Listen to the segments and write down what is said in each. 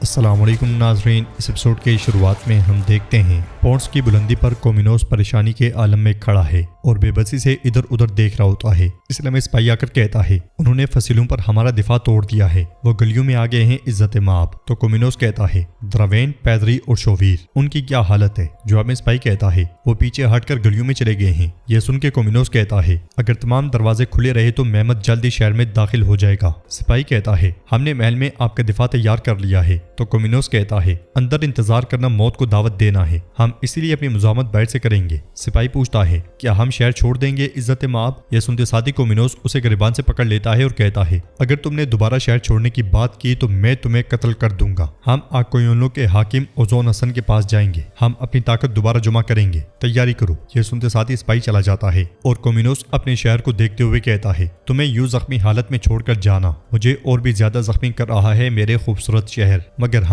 अस्सलाम वालेकुम नाजरीन। इस एपिसोड के शुरुआत में हम देखते हैं पोर्ट्स की बुलंदी पर कोमिनोस परेशानी के आलम में खड़ा है और बेबसी से इधर उधर देख रहा होता है। इसलिए में सिपाही आकर कहता है उन्होंने फसीलों पर हमारा दिफा तोड़ दिया है, वो गलियों में आ गए हैं इज्जत माब। तो कोमिनोस कहता है द्रवेन, पैदरी और शोवीर उनकी क्या हालत है। जवाब में सिपाही कहता है वो पीछे हटकर गलियों में चले गए हैं। यह सुन के कोमिनोस कहता है अगर तमाम दरवाजे खुले रहे तो मेहमद जल्दी शहर में दाखिल हो जाएगा। सिपाही कहता है हमने महल में आपका दिफा तैयार कर लिया है। तो कोमिनोस कहता है अंदर इंतजार करना मौत को दावत देना है, हम इसीलिए अपनी मुजामत बाहर से करेंगे। सिपाही पूछता है क्या हम शहर छोड़ देंगे इज्जत माब। यह सुनते साथ ही कोमिनोस उसे गिरबान से पकड़ लेता है और कहता है अगर तुमने दोबारा शहर छोड़ने की बात की तो मैं तुम्हें कत्ल कर दूंगा। हम आकोयोनों के हाकिम ओजोन हसन के पास जाएंगे, हम अपनी ताकत दोबारा जमा करेंगे, तैयारी करो। यह सुनते साथ ही सिपाही चला जाता है और कोमिनोस अपने शहर को देखते हुए कहता है तुम्हें यूं जख्मी हालत में छोड़कर जाना मुझे और भी ज्यादा जख्मी कर रहा है मेरे खूबसूरत शहर, मगर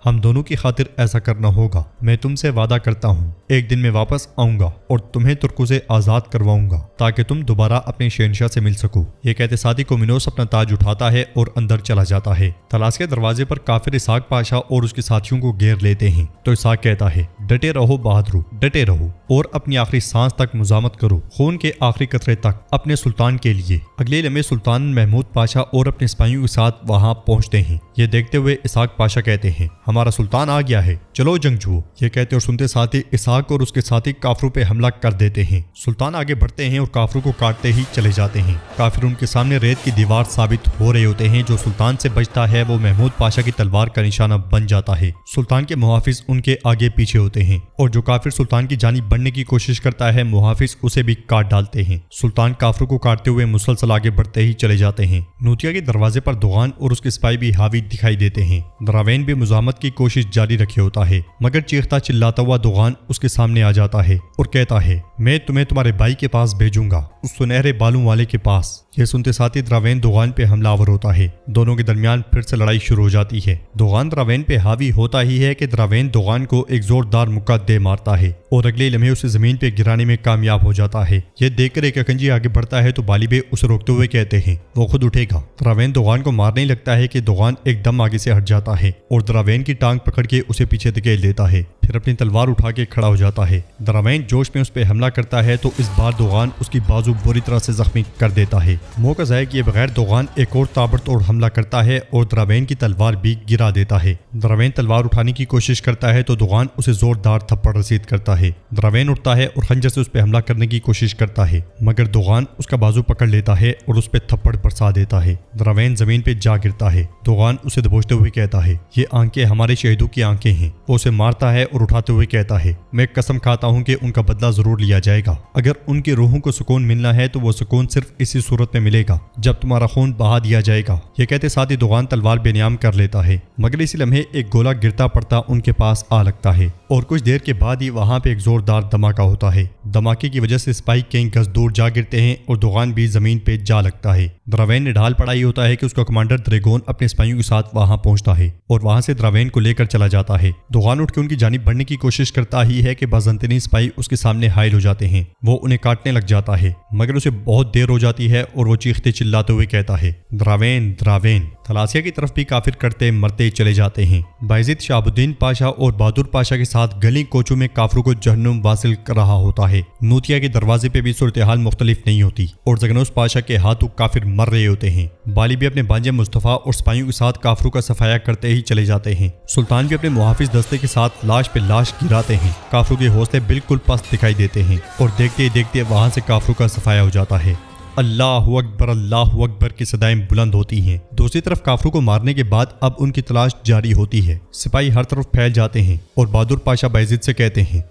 हम दोनों की खातिर ऐसा करना होगा। मैं तुमसे वादा करता हूँ एक दिन मैं वापस आऊंगा और तुम्हें तुर्कों से आजाद करवाऊंगा ताकि तुम दोबारा अपने शहंशाह से मिल सको। ये कहते साथ ही कोमिनोस अपना ताज उठाता है और अंदर चला जाता है। तलाश के दरवाजे पर काफिर इसाक पाशा और उसके साथियों को घेर लेते हैं। तो इसाक कहता है डटे रहो बहादुर, डटे रहो और अपनी आखिरी सांस तक मुजामत करो, खून के आखिरी कतरे तक अपने सुल्तान के लिए। अगले लम्हे सुल्तान महमूद पाशा और अपने सिपाहियों के साथ वहां पहुंचते हैं। ये देखते हुए इसाक पाशा कहते हैं हमारा सुल्तान आ गया है, चलो जंगजुओ। ये कहते और सुनते साथ ही इसाक और उसके साथी काफिरों पे हमला कर देते हैं। सुल्तान आगे बढ़ते हैं और काफिरों को काटते ही चले जाते हैं। काफिर उनके सामने रेत की दीवार साबित हो रहे होते हैं। जो सुल्तान से बचता है वो महमूद पाशा की तलवार का निशाना बन जाता है। सुल्तान के मुहाफिज उनके आगे पीछे होते हैं और जो काफिर सुल्तान की जानिब बढ़ने की कोशिश करता है मुहाफिज उसे भी काट डालते हैं। सुल्तान काफिरों को काटते हुए मुसलसल आगे बढ़ते ही चले जाते हैं। नूतिया के दरवाजे पर दुगान और उसके सिपाही भी हावी दिखाई देते हैं। द्रावेन भी मुजामत की कोशिश जारी रखे होता है, मगर चीखता चिल्लाता हुआ दुगान उसके सामने आ जाता है और कहता है मैं तुम्हें तुम्हारे भाई के पास भेजूंगा, उस सुनहरे बालों वाले के पास। यह सुनते साथ ही द्रावेन दुगान पे हमलावर होता है। दोनों के दरमियान फिर से लड़ाई शुरू हो जाती है। दुगान द्रावेन पे हावी होता ही है कि द्रावेन दुगान को एक जोरदार मुक्का दे मारता है और अगले लम्हे उसे जमीन पे गिराने में कामयाब हो जाता है। यह देखकर एक अकंजी आगे बढ़ता है तो बालिबे उसे रोकते हुए कहते हैं वो खुद उठेगा। द्रावेन दुगान को मारने लगता है कि दुगान एकदम आगे से हट जाता है और द्रावेन की टांग पकड़ के उसे पीछे धकेल देता है, फिर अपनी तलवार उठा के खड़ा हो जाता है। द्रावेन जोश में उस पर हमला करता है तो इस बार दुगान उसकी बाजू बुरी तरह से जख्मी कर देता है। मौका ज़ाया किए बगैर दुगान एक और ताबड़तोड़ हमला करता है और द्रावेन की तलवार भी गिरा देता है। द्रावेन तलवार उठाने की कोशिश करता है तो दुगान उसे जोरदार थप्पड़ रसीद करता है। द्रावेन उठता है और खंजर से उस पर हमला करने की कोशिश करता है, मगर दुगान उसका बाजू पकड़ लेता है और उस पर थप्पड़ बरसा देता है। द्रावेन जमीन पे जा गिरता है। दुगान उसे दबोचते हुए कहता है ये आंखें हमारे शहीदों की आंखें हैं। वो उसे मारता है और उठाते हुए कहता है मैं कसम खाता हूँ कि उनका बदला जरूर लिया जाएगा। अगर उनकी रूहों को सुकून मिलना है तो वो सुकून सिर्फ इसी सूरत में मिलेगा जब तुम्हारा खून बहा दिया जाएगा। ये कहते साथ ही दुगान तलवार बेनियाम कर लेता है, मगर इसी लम्हे एक गोला गिरता पड़ता उनके पास आ लगता है और कुछ देर के बाद ही वहां पे एक जोरदार धमाका होता है। धमाके की वजह से सिपाही कई गज दूर जा गिरते हैं और दुगान भी जमीन पे जा लगता है। द्रावेन ने ढाल पड़ा ही होता है कि उसका कमांडर द्रेगोन अपने सिपाहियों के साथ वहां पहुंचता है और वहां से द्रावेन को लेकर चला जाता है। दुगान उठ के उनकी जानिब बढ़ने की कोशिश करता ही है कि बाज़ंतीनी सिपाही उसके सामने हायल हो जाते हैं। वो उन्हें काटने लग जाता है, मगर उसे बहुत देर हो जाती है और वो चीखते चिल्लाते हुए कहता है द्रावेन द्रावेन। थलासिया की तरफ भी काफिर करते मरते चले जाते हैं। बायजीद शहाबुद्दीन पाशा और बहादुर पाशा के साथ गली कोचों में काफिरों को जहन्नुम वासिल कर रहा होता है। नूतिया के दरवाजे पे भी सूरत हाल मुख्तलिफ नहीं होती और जगनोस पाशा के हाथों काफिर मर रहे होते हैं। बाली भी अपने बांजे मुस्तफा और सिपाहियों के साथ काफिरों का सफाया करते ही चले जाते हैं। सुल्तान भी अपने मुहाफिज दस्ते के साथ लाश पे लाश गिराते हैं। काफिरों के हौसले बिल्कुल पस्त दिखाई देते हैं और देखते ही देखते वहां से काफिरों का सफाया हो जाता है। अल्लाहु अकबर की सदाएं बुलंद होती हैं। दूसरी तरफ काफिरों को मारने के बाद अब उनकी तलाश जारी होती है। सिपाही हर तरफ फैल जाते हैं और बहादुर पाशा बायजीद से कहते हैं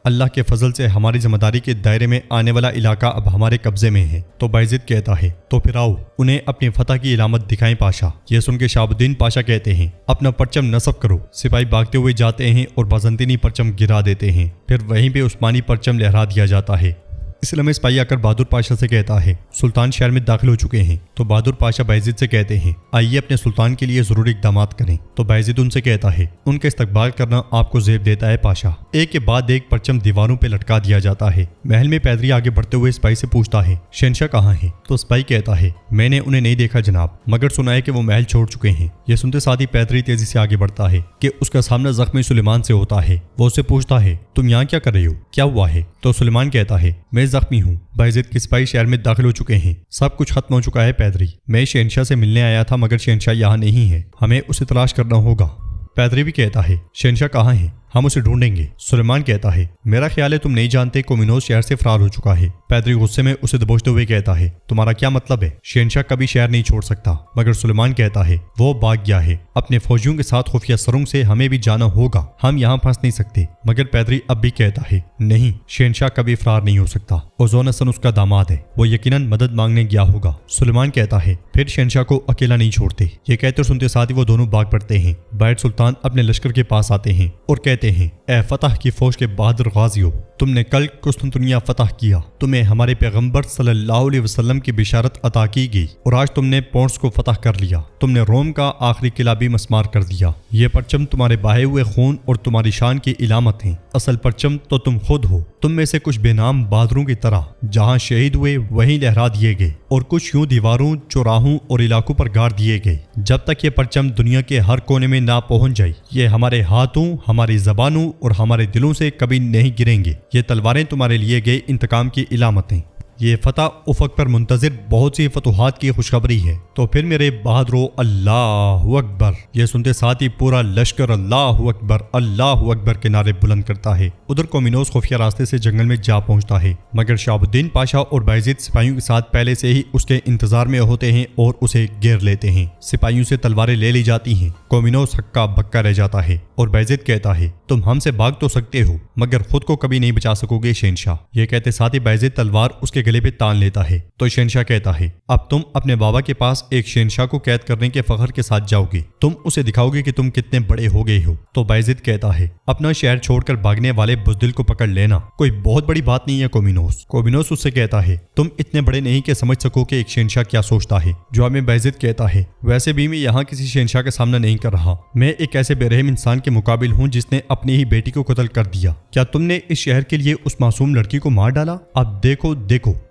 अल्लाह के फजल से हमारी जिम्मेदारी के दायरे में आने वाला इलाका अब हमारे कब्जे में है। तो बायजीद कहता है तो फिर आओ उन्हें अपनी फतह की इलामत दिखाएं पाशा। ये सुन के शहाबुद्दीन पाशा कहते हैं अपना परचम नस्ब करो। सिपाही भागते हुए जाते हैं और बाज़ंतीनी परचम गिरा देते हैं। फिर वहीं पे उस्मानी परचम लहरा दिया जाता है। اس لمحے سپاہی آ کر بہادر پاشا سے کہتا ہے سلطان شہر میں داخل ہو چکے ہیں۔ تو بہادر پاشا بایزید سے کہتے ہیں آئیے اپنے سلطان کے لیے ضروری اقدامات کریں۔ تو بایزید ان سے کہتا ہے ان کا استقبال کرنا آپ کو زیب دیتا ہے پاشا۔ ایک کے بعد ایک پرچم دیواروں پہ لٹکا دیا جاتا ہے۔ محل میں پیدری آگے بڑھتے ہوئے سپاہی سے پوچھتا ہے شہنشاہ کہاں ہیں؟ تو سپاہی کہتا ہے میں نے انہیں نہیں دیکھا جناب، مگر سنا ہے کہ وہ محل چھوڑ چکے ہیں۔ یہ سنتے ساتھ ہی پیدری تیزی سے آگے بڑھتا ہے کہ اس کا سامنا زخمی سلیمان سے ہوتا ہے۔ وہ اسے پوچھتا ہے تم یہاں کیا کر رہے ہو، کیا ہوا ہے؟ تو سلیمان کہتا ہے میں زخمی ہوں، بایزید کے سپاہی شہر میں داخل ہو چکے ہیں، سب کچھ ختم ہو چکا ہے پیدری، میں شہنشاہ سے ملنے آیا تھا مگر شہنشاہ یہاں نہیں ہے، ہمیں اسے تلاش کرنا ہوگا۔ پیدری بھی کہتا ہے شہنشاہ کہاں ہیں، ہم اسے ڈھونڈیں گے۔ سلیمان کہتا ہے میرا خیال ہے تم نہیں جانتے کومینوس شہر سے فرار ہو چکا ہے۔ پیدری غصے میں اسے دبوچتے ہوئے کہتا ہے تمہارا کیا مطلب ہے؟ شہنشاہ کبھی شہر نہیں چھوڑ سکتا۔ مگر سلیمان کہتا ہے وہ بھاگ گیا ہے اپنے فوجیوں کے ساتھ خفیہ سرنگ سے، ہمیں بھی جانا ہوگا، ہم یہاں پھنس نہیں سکتے۔ مگر پیدری اب بھی کہتا ہے نہیں، شہنشاہ کبھی فرار نہیں ہو سکتا، اوزونسن اس کا داماد ہے، وہ یقیناً مدد مانگنے گیا ہوگا۔ سلیمان کہتا ہے پھر شہنشاہ کو اکیلا نہیں چھوڑتے۔ یہ کہتے سنتے ساتھ ہی وہ دونوں بھاگ پڑتے ہیں۔ بائٹ سلطان اپنے لشکر کے پاس آتے ہیں اور کہتے ہیں اے فتح کی فوج کے بہادر غازیوں، تم نے کل قسطنطنیہ فتح کیا، تمہیں ہمارے پیغمبر صلی اللہ علیہ وسلم کی بشارت عطا کی گئی اور آج تم نے پونس کو فتح کر لیا، تم نے روم کا آخری قلعہ بھی مسمار کر دیا۔ یہ پرچم تمہارے بہے ہوئے خون اور تمہاری شان کی علامت ہیں، اصل پرچم تو تم خود ہو۔ تم میں سے کچھ بے نام بہادروں کی طرح جہاں شہید ہوئے وہیں لہرا دیے گئے اور کچھ یوں دیواروں، چوراہوں اور علاقوں پر گاڑ دیے گئے۔ جب تک یہ پرچم دنیا کے ہر کونے میں نہ پہنچ جائے، یہ ہمارے ہاتھوں، ہماری زبانوں اور ہمارے دلوں سے کبھی نہیں گریں گے۔ یہ تلواریں تمہارے لیے گئے انتقام کی علامتیں۔ یہ فتح افق پر منتظر بہت سی فتوحات کی خوشخبری ہے۔ تو پھر میرے بہادروں اللہ اکبر! یہ سنتے ساتھ ہی پورا لشکر اللہ اکبر کے نعرے بلند کرتا ہے۔ ادھر کومینوس خفیہ راستے سے جنگل میں جا پہنچتا ہے، مگر شہاب الدین پاشا اور بایزید سپاہیوں کے ساتھ پہلے سے ہی اس کے انتظار میں ہوتے ہیں اور اسے گھیر لیتے ہیں۔ سپاہیوں سے تلواریں لے لی جاتی ہیں۔ کومینوس ہکا بکا رہ جاتا ہے اور بایزید کہتا ہے تم ہم سے بھاگ تو سکتے ہو مگر خود کو کبھی نہیں بچا سکو گے شہنشاہ۔ یہ کہتے ساتھ ہی بایزید تلوار اس کے گلے پہ تان لیتا ہے۔ تو شہنشاہ کہتا ہے اب تم اپنے بابا کے پاس ایک شہنشاہ کو قید کرنے کے فخر کے ساتھ جاؤ گے، تم اسے دکھاؤ گے کہ تم کتنے بڑے ہو گئے ہو۔ تو بایزید کہتا ہے اپنا شہر چھوڑ کر بھاگنے والے بزدل کو پکڑ لینا کوئی بہت بڑی بات نہیں ہے کومینوس۔ کومینوس اس سے کہتا ہے تم اتنے بڑے نہیں کہ سمجھ سکو کہ ایک شہنشاہ کیا سوچتا ہے۔ جواب میں بایزید کہتا ہے ویسے بھی میں یہاں کسی شہنشاہ کا سامنا نہیں کر رہا، میں ایک ایسے بے رحم انسان کے مقابل ہوں جس نے اپنی ہی بیٹی کو قتل کر دیا۔ کیا تم نے اس شہر کے لیے اس معصوم لڑکی کو مار ڈالا؟ اب دیکھو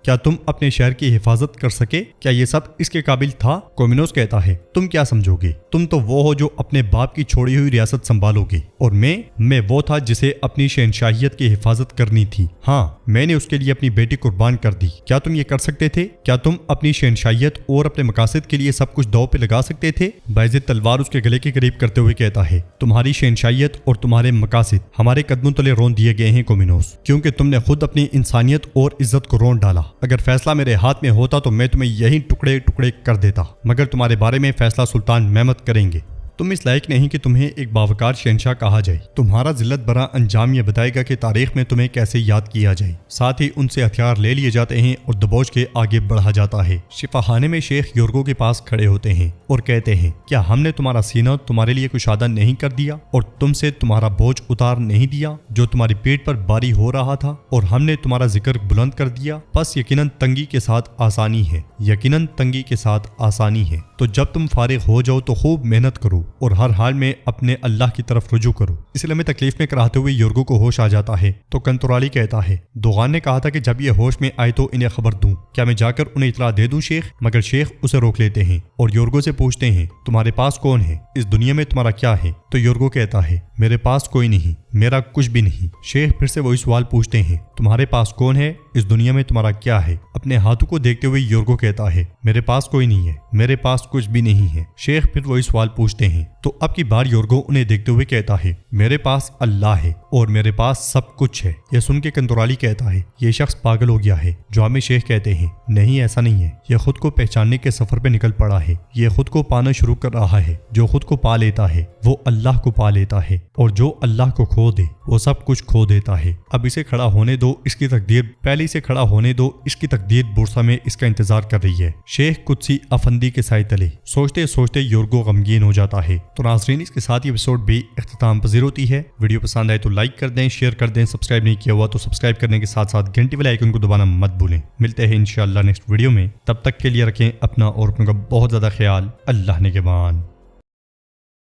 کیا تم اپنے شہر کی حفاظت کر سکے؟ کیا یہ سب اس کے قابل تھا؟ کومینوس کہتا ہے تم کیا سمجھو گے؟ تم تو وہ ہو جو اپنے باپ کی چھوڑی ہوئی ریاست سنبھالو گے، اور میں وہ تھا جسے اپنی شہنشاہیت کی حفاظت کرنی تھی۔ ہاں، میں نے اس کے لیے اپنی بیٹی قربان کر دی۔ کیا تم یہ کر سکتے تھے؟ کیا تم اپنی شہنشاہیت اور اپنے مقاصد کے لیے سب کچھ داؤ پہ لگا سکتے تھے؟ بایزید تلوار اس کے گلے کے قریب کرتے ہوئے کہتا ہے تمہاری شہنشاہیت اور تمہارے مقاصد ہمارے قدموں تلے رون دیے گئے ہیں کومینوس، کیونکہ تم نے خود اپنی انسانیت اور عزت کو رون ڈالا۔ اگر فیصلہ میرے ہاتھ میں ہوتا تو میں تمہیں یہی ٹکڑے ٹکڑے کر دیتا، مگر تمہارے بارے میں فیصلہ سلطان محمد کریں گے۔ تم اس لائق نہیں کہ تمہیں ایک باوقار شہنشاہ کہا جائے۔ تمہارا ذلت برا انجام یہ بتائے گا کہ تاریخ میں تمہیں کیسے یاد کیا جائے۔ ساتھ ہی ان سے ہتھیار لے لیے جاتے ہیں اور دبوچ کے آگے بڑھا جاتا ہے۔ شفاخانے میں شیخ یورگو کے پاس کھڑے ہوتے ہیں اور کہتے ہیں کیا ہم نے تمہارا سینہ تمہارے لیے کشادہ نہیں کر دیا اور تم سے تمہارا بوجھ اتار نہیں دیا جو تمہاری پیٹ پر باری ہو رہا تھا، اور ہم نے تمہارا ذکر بلند کر دیا؟ بس یقیناً تنگی کے ساتھ آسانی ہے، یقیناً تنگی کے ساتھ آسانی ہے۔ تو جب تم فارغ ہو جاؤ تو خوب محنت کرو اور ہر حال میں اپنے اللہ کی طرف رجوع کرو۔ اس لیے میں تکلیف میں کراتے ہوئے یورگو کو ہوش آ جاتا ہے تو کنتورالی کہتا ہے دوغان نے کہا تھا کہ جب یہ ہوش میں آئے تو انہیں خبر دوں، کیا میں جا کر انہیں اطلاع دے دوں شیخ؟ مگر شیخ اسے روک لیتے ہیں اور یورگو سے پوچھتے ہیں تمہارے پاس کون ہے؟ اس دنیا میں تمہارا کیا ہے؟ تو یورگو کہتا ہے میرے پاس کوئی نہیں، میرا کچھ بھی نہیں۔ شیخ پھر سے وہی سوال پوچھتے ہیں تمہارے پاس کون ہے؟ اس دنیا میں تمہارا کیا ہے؟ اپنے ہاتھوں کو دیکھتے ہوئے یورگو کہتا ہے میرے پاس کوئی نہیں ہے، میرے پاس کچھ بھی نہیں ہے۔ شیخ پھر وہی سوال پوچھتے ہیں تو اب کی بار یورگو انہیں دیکھتے ہوئے کہتا ہے میرے پاس اللہ ہے اور میرے پاس سب کچھ ہے۔ یہ سن کے کنتورالی کہتا ہے یہ شخص پاگل ہو گیا ہے۔ جواب میں شیخ کہتے ہیں نہیں، ایسا نہیں ہے، یہ خود کو پہچاننے کے سفر پہ نکل پڑا ہے، یہ خود کو پانا شروع کر رہا ہے۔ جو خود کو پا لیتا ہے وہ اللہ کو پا لیتا ہے، اور جو اللہ کو کھو खो दे वो सब कुछ खो देता है। अब इसे खड़ा होने दो, इसकी तकदीर पहले से खड़ा होने दो, इसकी तकदीर बुरसा में इसका इंतजार कर रही है। शेख कुदसी अफंदी के साए तले सोचते सोचते योर्गो गमगीन हो जाता है। तो नाज़रीन, इसके साथ ही एपिसोड भी इख्तिताम पजीर होती है। वीडियो पसंद आए तो लाइक कर दें, शेयर कर दें, सब्सक्राइब नहीं किया हुआ तो सब्सक्राइब करने के साथ साथ घंटी वाले आइकन को दबाना मत भूलें। मिलते हैं इंशाअल्लाह नेक्स्ट वीडियो में, तब तक के लिए रखें अपना और अपनों का बहुत ज्यादा ख्याल। अल्लाह निगहबान।